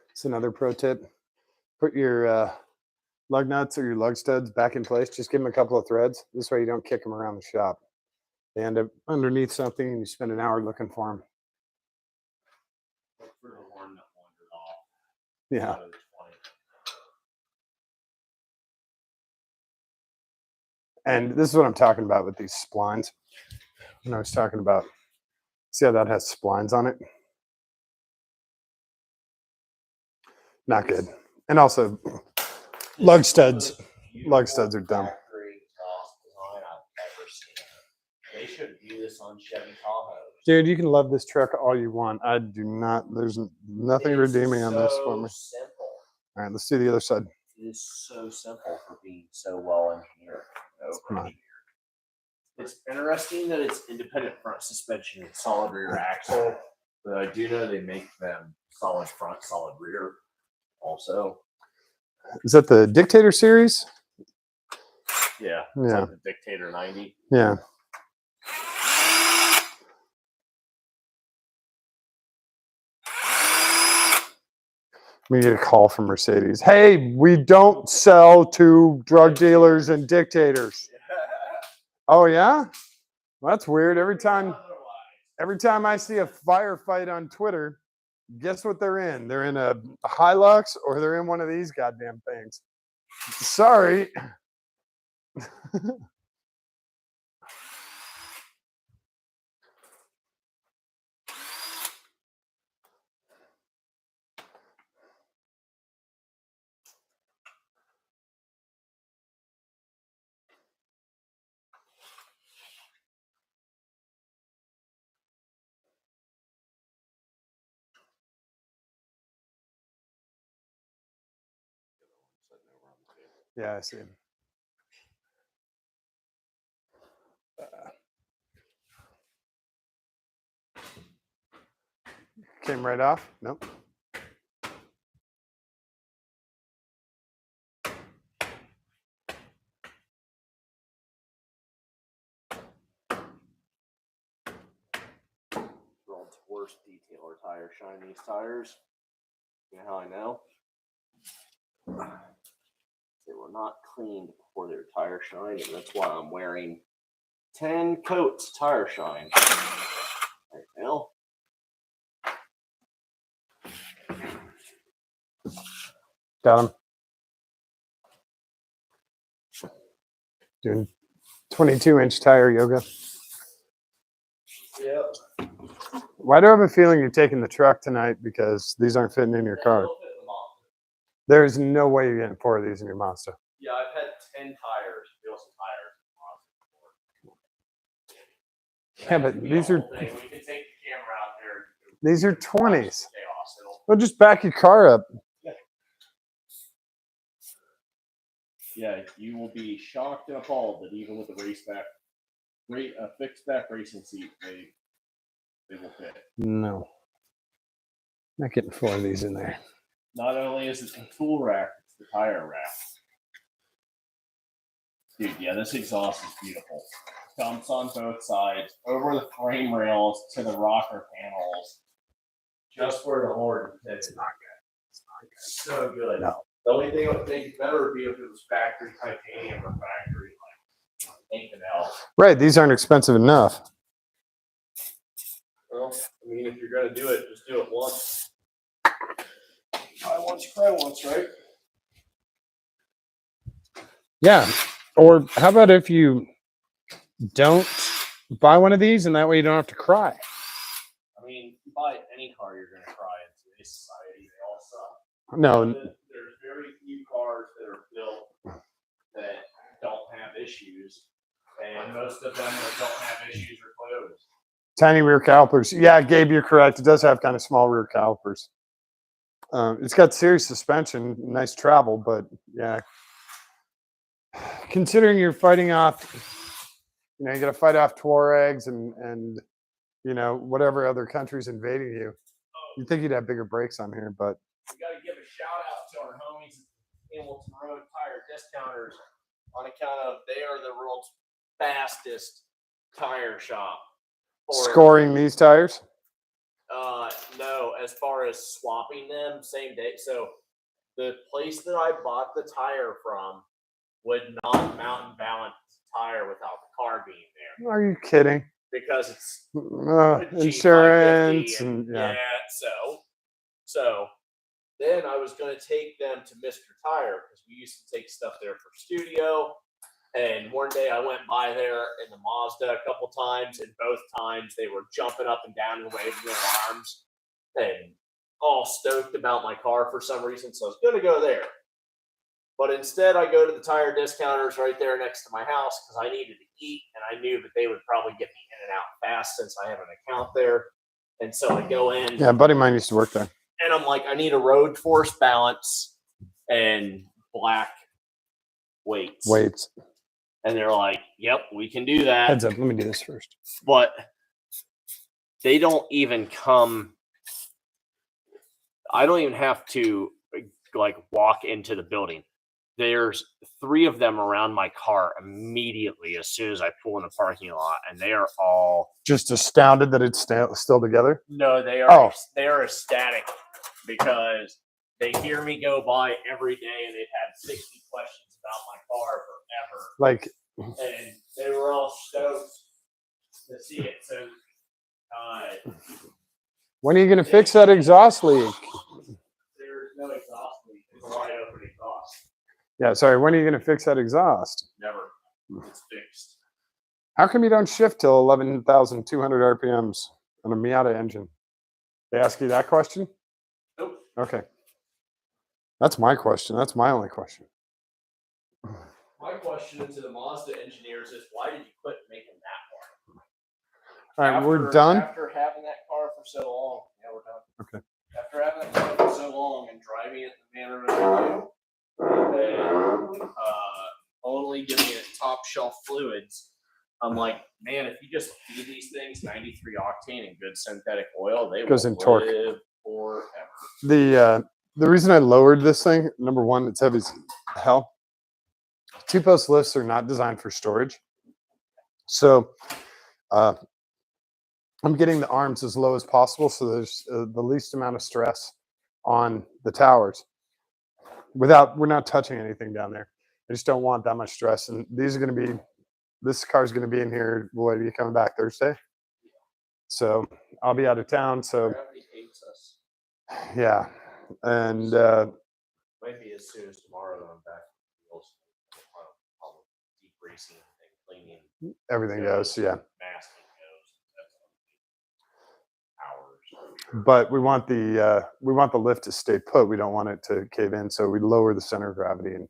It's another pro tip. Put your lug nuts or your lug studs back in place. Just give them a couple of threads. This way you don't kick them around the shop. They end up underneath something and you spend an hour looking for them. Look for the one that wandered off. Yeah. So it's funny. And this is what I'm talking about with these splines. When I was talking about, see how that has splines on it? Not good. And also, lug studs are dumb. They should do this on Chevy Tahoe. Dude, you can love this truck all you want. I do not. There's nothing redeeming on this for me. Simple. All right, let's do the other side. It is so simple for being so well engineered. Come on. It's interesting that it's independent front suspension and solid rear axle, but I do know they make them solid front, solid rear also. Is that the Dictator series? Yeah. It's Yeah. like the Dictator 90. Yeah. We get a call from Mercedes. Hey, we don't sell to drug dealers and dictators. Oh yeah? Well, that's weird. Every time I see a firefight on Twitter, guess what they're in? They're in a Hilux or they're in one of these goddamn things. Sorry. Yeah, I see him. Came right off? Nope. World's worst detailer tire shine these tires. You know how I know? They were not cleaned before they were tire shine, and that's why I'm wearing 10 coats tire shine right now. Got him. Doing 22-inch tire yoga. Yep. Why do I have a feeling you're taking the truck tonight because these aren't fitting in your car? There's no way you're getting 4 of these in your Mazda. Yeah, I've had 10 tires, wheels and tires. Yeah, but these are We can take the camera out there. these are 20s. Well, just back your car up. Yeah, you will be shocked and appalled that even with the fixed back racing seat, they will fit. No. Not getting 4 of these in there. Not only is it the tool rack, it's the tire rack. Dude, yeah, this exhaust is beautiful. Dumps on both sides, over the frame rails to the rocker panels. Just where the horn is. It's not good. It's not good. So good. No. The only thing I would think better would be if it was factory titanium or factory like anything else. Right, these aren't expensive enough. Well, I mean, if you're gonna do it, just do it once. Try once, cry once, right? Yeah. Or how about if you don't buy one of these and that way you don't have to cry? I mean, you buy any car, you're gonna cry in today's society. They all suck. No. There's very few cars that are built that don't have issues, and most of them that don't have issues are closed. Tiny rear calipers. Yeah, Gabe, you're correct. It does have kind of small rear calipers. It's got series suspension, nice travel, but yeah. Considering you're fighting off, you know, you got to fight off Tuaregs and you know, whatever other countries invading you. You'd think you'd have bigger brakes on here, but We got to give a shout out to our homies at Hamilton Road Tire Discounters on account of they are the world's fastest tire shop. scoring these tires. No, as far as swapping them same day. So the place that I bought the tire from would not mount and balance the tire without the car being there. Are you kidding? Because it's insurance G-550 and yeah. So then I was going to take them to Mr. Tire because we used to take stuff there for studio. And one day I went by there in the Mazda a couple times, and both times they were jumping up and down and waving their arms and all stoked about my car for some reason. So I was going to go there. But instead, I go to the Tire Discounters right there next to my house because I needed to eat, and I knew that they would probably get me in and out fast since I have an account there. And so I go in. Yeah, a buddy of mine used to work there. And I'm like, I need a road force balance and black weights. Weights. And they're like, "Yep, we can do that." Heads up. Let me do this first. But they don't even come. I don't even have to like walk into the building. There's 3 of them around my car immediately as soon as I pull in the parking lot, and they are all just astounded that it's still together. No, they are. They are ecstatic because they hear me go by every day, and they've had 60 questions about my car forever. Like, and they were all stoked to see it. So, when are you going to fix that exhaust leak? There's no exhaust leak. It's a wide open exhaust. Yeah, sorry. When are you going to fix that exhaust? Never. It's fixed. How come you don't shift till 11,200 RPMs on a Miata engine? They ask you that question? Nope. Okay. That's my question. That's my only question. My question to the Mazda engineers is, why did you quit making that car? All right, we're done. After having that car for so long. Yeah, we're done. Okay. After having that car for so long and driving it the manner that I do, and only giving it top shelf fluids, I'm like, man, if you just feed these things 93 octane and good synthetic oil, they will live forever. The reason I lowered this thing, number one, it's heavy as hell. 2-post lifts are not designed for storage. So I'm getting the arms as low as possible so there's the least amount of stress on the towers. We're not touching anything down there. I just don't want that much stress. And these are going to be, this car's going to be in here. Will I be coming back Thursday? So I'll be out of town. So Gravity hates us. Yeah. And Maybe as soon as tomorrow that I'm back. Deep greasing and cleaning. Everything goes, yeah. Masking goes. That's hours. But we want the lift to stay put. We don't want it to cave in. So we lower the center of gravity and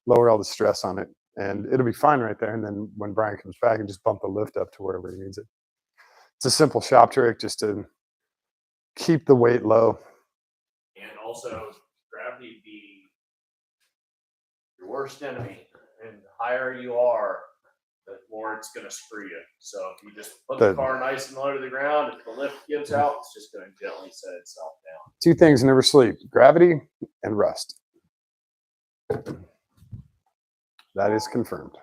lower all the stress on it. And it'll be fine right there. And then when Brian comes back, and just bump the lift up to wherever he needs it. It's a simple shop trick just to keep the weight low. And also, gravity be your worst enemy. And the higher you are, the more it's going to screw you. So if you just put the car nice and low to the ground, if the lift gives out, it's just going to gently set itself down. 2 things never sleep: gravity and rust. That is confirmed.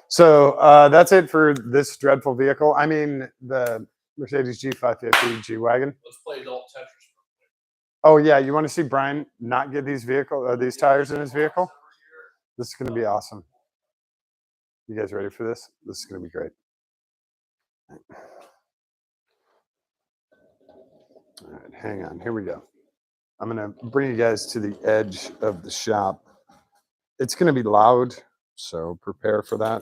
So that's it for this dreadful vehicle. I mean, the Mercedes G550 G-Wagen. Let's play adult Tetris. Oh yeah, you want to see Brian not get these tires in his vehicle? This is going to be awesome. You guys ready for this? This is going to be great. All right, hang on. Here we go. I'm going to bring you guys to the edge of the shop. It's going to be loud, so prepare for that.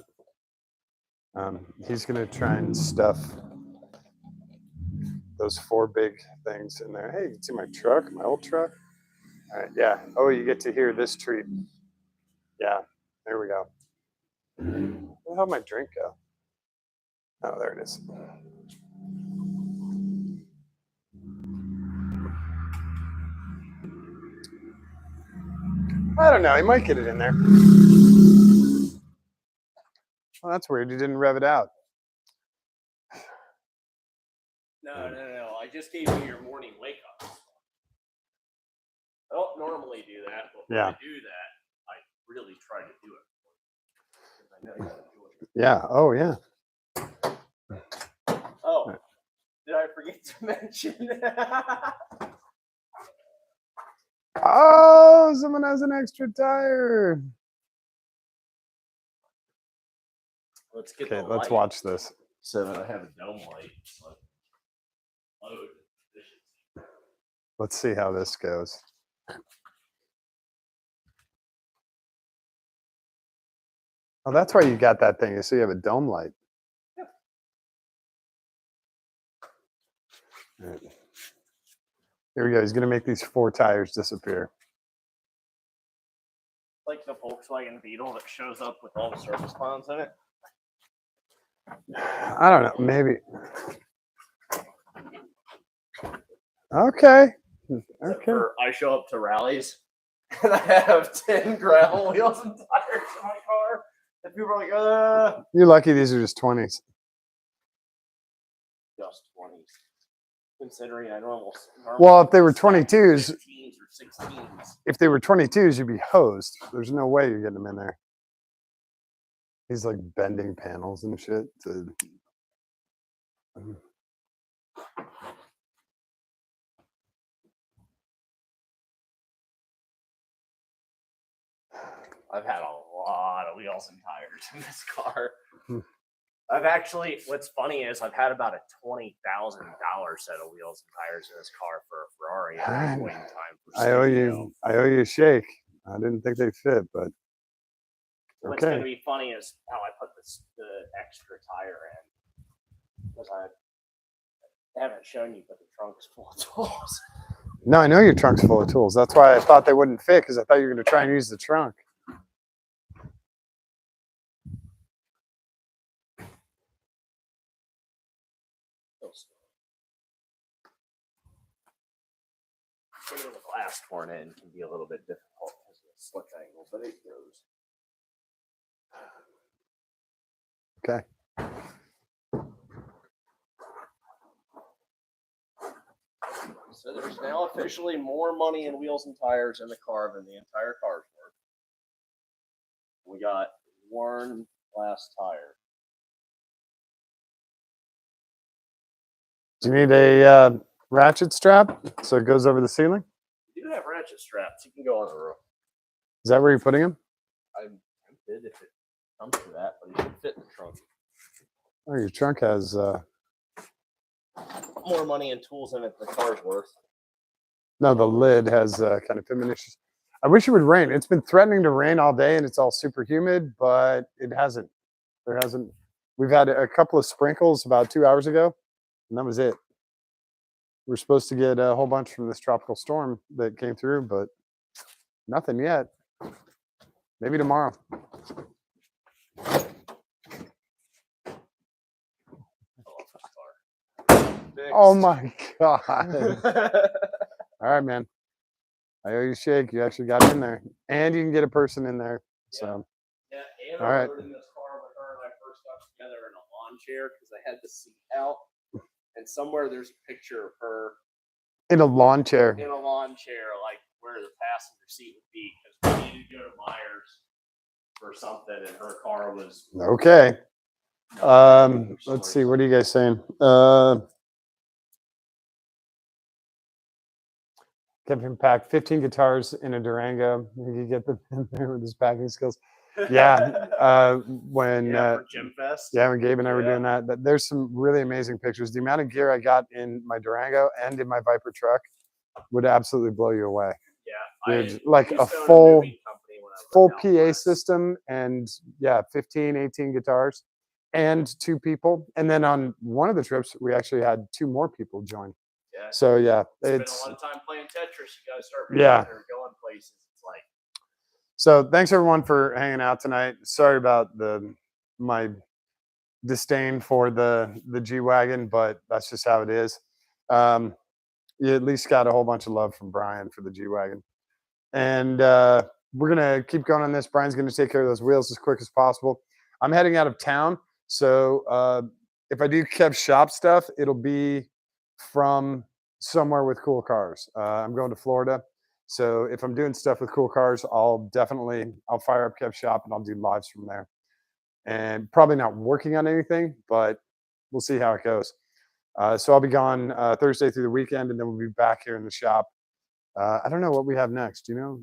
He's going to try and stuff those 4 big things in there. Hey, you can see my truck, my old truck. All right, yeah. Oh, you get to hear this treat. Yeah, there we go. Where the hell did my drink go? Oh, there it is. I don't know. He might get it in there. Well, that's weird. You didn't rev it out. No. I just gave you your morning wake up. I don't normally do that, but when I do that, I really try to do it. I know you gotta do it. Yeah. Oh, yeah. Oh, did I forget to mention? Oh, someone has an extra tire. Let's get okay, let's watch this. So I have a dome light. Load. Let's see how this goes. Oh, that's why you got that thing. So you have a dome light. Yep. All right. Here we go. He's going to make these 4 tires disappear. Like the Volkswagen Beetle that shows up with all the service clowns in it. I don't know. Maybe. Okay. Okay. I show up to rallies and I have 10 gravel wheels and tires in my car. And people are like, You're lucky these are just 20s. just 20s. Considering I normally Well, if they were 22s, 15s or 16s. if they were 22s, you'd be hosed. There's no way you're getting them in there. He's like bending panels and shit. I've had a lot of wheels and tires in this car. Hmm. I've actually, what's funny is I've had about a $20,000 set of wheels and tires in this car for a Ferrari at Man, one point in time. For I owe studio. you a shake. I didn't think they'd fit, but What's going to okay. be funny is how I put the extra tire in, because I haven't shown you, but the trunk's full of tools. No, I know your trunk's full of tools. That's why I thought they wouldn't fit, because I thought you were going to try and use the trunk. Getting the glass torn in can be a little bit difficult because of the slip angle, but it goes. Okay. So there's now officially more money in wheels and tires in the car than the entire car's worth. We got one last tire. Do you need a ratchet strap so it goes over the ceiling? You do have ratchet straps. You can go on the roof. Is that where you're putting them? I'm tempted if it comes to that, but it should fit in the trunk. Oh, your trunk has More money and tools in it than the car's worth. no, the lid has kind of fitment issues. I wish it would rain. It's been threatening to rain all day and it's all super humid, but it hasn't. There hasn't. We've had a couple of sprinkles about 2 hours ago, and that was it. We're supposed to get a whole bunch from this tropical storm that came through, but nothing yet. Maybe tomorrow. Oh my God. All right, man. I owe you a shake. You actually got in there. And you can get a person in there. So yeah, Anna all right. rode in this car with her and I first got together in a lawn chair because I had the seat out. And somewhere there's a picture of her In a lawn chair. in a lawn chair, like where the passenger seat would be, because we needed to go to Myers for something and her car was Okay. Let's see. What are you guys saying? Kevin packed 15 guitars in a Durango. You could get them in there with his packing skills. Yeah. When for Gym Fest. yeah, when Gabe and I were doing that, there's some really amazing pictures. The amount of gear I got in my Durango and in my Viper truck would absolutely blow you away. Yeah, Dude, like a full PA system and 15, 18 guitars and 2 people. And then on one of the trips, we actually had 2 more people join. Yeah. So yeah, it's been a lot of time playing Tetris. You gotta start or going places. It's like. So thanks everyone for hanging out tonight. Sorry about my disdain for the G-Wagen, but that's just how it is. You at least got a whole bunch of love from Brian for the G-Wagen. And we're going to keep going on this. Brian's going to take care of those wheels as quick as possible. I'm heading out of town. So if I do Kev's shop stuff, it'll be from somewhere with cool cars. I'm going to Florida. So if I'm doing stuff with cool cars, I'll fire up Kev's shop and I'll do lives from there. And probably not working on anything, but we'll see how it goes. So I'll be gone Thursday through the weekend, and then we'll be back here in the shop. I don't know what we have next. Do you know?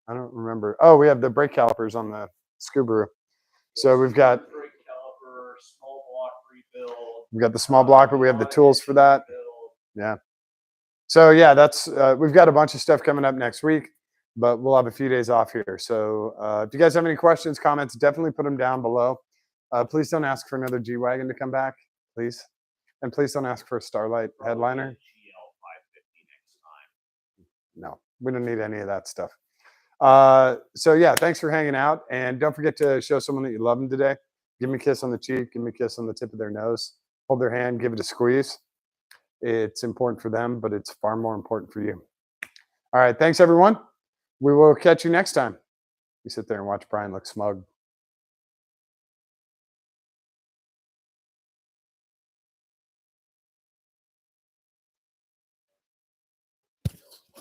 I don't remember. Oh, we have the brake calipers on the Subaru. So we've got brake caliper, small block rebuild. We've got the small block, but we have the tools for that. Yeah. So yeah, that's we've got a bunch of stuff coming up next week, but we'll have a few days off here. So if you guys have any questions, comments, definitely put them down below. Please don't ask for another G-Wagen to come back, please. And please don't ask for a Starlight headliner. No, we don't need any of that stuff. So yeah, thanks for hanging out. And don't forget to show someone that you love them today. Give them a kiss on the cheek, give them a kiss on the tip of their nose, hold their hand, give it a squeeze. It's important for them, but it's far more important for you. All right, thanks everyone. We will catch you next time. You sit there and watch Brian look smug.